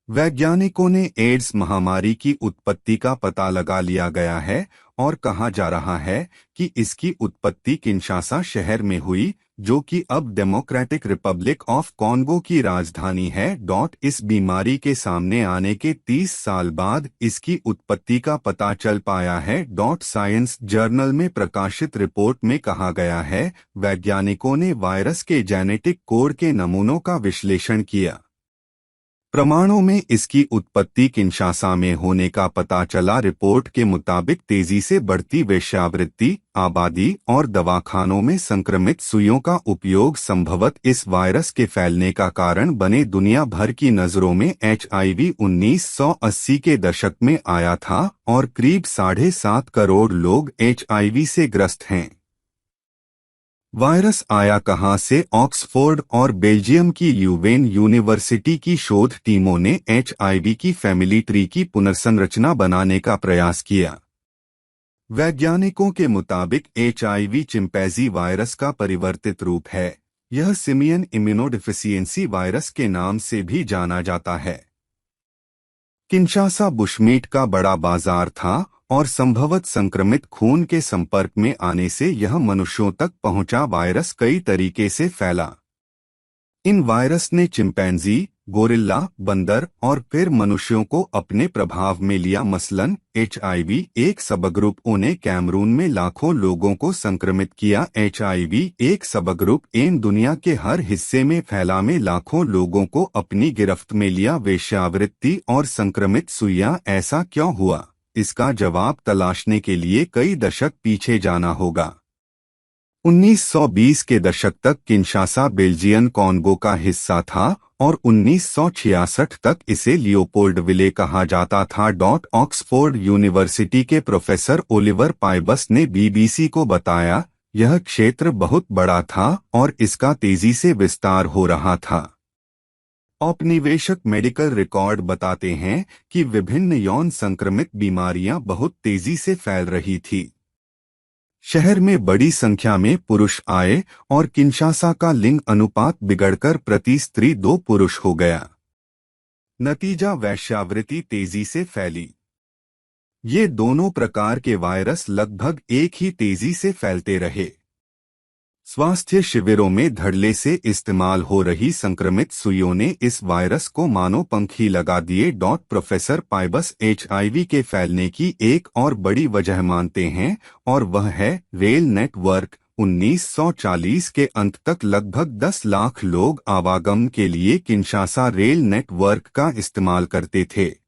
वैज्ञानिकों ने एड्स महामारी की उत्पत्ति का पता लगा लिया गया है और कहा जा रहा है कि इसकी उत्पत्ति किंशासा शहर में हुई, जो कि अब डेमोक्रेटिक रिपब्लिक ऑफ कॉन्गो की राजधानी है। इस बीमारी के सामने आने के 30 साल बाद इसकी उत्पत्ति का पता चल पाया है। साइंस जर्नल में प्रकाशित रिपोर्ट में कहा गया है, वैज्ञानिकों ने वायरस के जेनेटिक कोड के नमूनों का विश्लेषण किया। प्रमाणों में इसकी उत्पत्ति किंशासा में होने का पता चला। रिपोर्ट के मुताबिक तेजी से बढ़ती वेश्यावृत्ति, आबादी और दवाखानों में संक्रमित सुइयों का उपयोग संभवतः इस वायरस के फैलने का कारण बने। दुनिया भर की नजरों में HIV 1980 के दशक में आया था और करीब 7.5 करोड़ लोग HIV से ग्रस्त हैं। वायरस आया कहां से? ऑक्सफोर्ड और बेल्जियम की ल्यूवेन यूनिवर्सिटी की शोध टीमों ने HIV की फैमिली ट्री की पुनर्संरचना बनाने का प्रयास किया। वैज्ञानिकों के मुताबिक HIV चिंपैंजी वायरस का परिवर्तित रूप है। यह सिमियन इम्यूनोडेफिशिएंसी वायरस के नाम से भी जाना जाता है। किंशासा बुशमीट का बड़ा बाजार था और संभवतः संक्रमित खून के संपर्क में आने से यह मनुष्यों तक पहुंचा। वायरस कई तरीके से फैला। इन वायरस ने चिंपैंजी, गोरिल्ला, बंदर और फिर मनुष्यों को अपने प्रभाव में लिया। मसलन HIV एक सबग्रुप O ने कैमरून में लाखों लोगों को संक्रमित किया। HIV एक सबग्रुप एन दुनिया के हर हिस्से में फैला में लाखों लोगों को अपनी गिरफ्त में लिया। वेश्यावृत्ति और संक्रमित सुइयां, ऐसा क्यों हुआ? इसका जवाब तलाशने के लिए कई दशक पीछे जाना होगा। 1920 के दशक तक किंशासा बेल्जियन कॉन्गो का हिस्सा था और 1966 तक इसे लियोपोल्डविले कहा जाता था। ऑक्सफोर्ड यूनिवर्सिटी के प्रोफेसर ओलिवर पाइबस ने BBC को बताया, यह क्षेत्र बहुत बड़ा था और इसका तेजी से विस्तार हो रहा था। औपनिवेशिक मेडिकल रिकॉर्ड बताते हैं कि विभिन्न यौन संक्रमित बीमारियां बहुत तेजी से फैल रही थी। शहर में बड़ी संख्या में पुरुष आए और किंशासा का लिंग अनुपात बिगड़कर प्रति स्त्री 2 पुरुष हो गया। नतीजा, वेश्यावृत्ति तेजी से फैली। ये दोनों प्रकार के वायरस लगभग एक ही तेजी से फैलते रहे। स्वास्थ्य शिविरों में धड़ल्ले से इस्तेमाल हो रही संक्रमित सुइयों ने इस वायरस को मानो पंख ही लगा दिए। प्रोफेसर पाइबस HIV के फैलने की एक और बड़ी वजह मानते हैं और वह है रेल नेटवर्क। 1940 के अंत तक लगभग 10 लाख लोग आवागमन के लिए किंशासा रेल नेटवर्क का इस्तेमाल करते थे।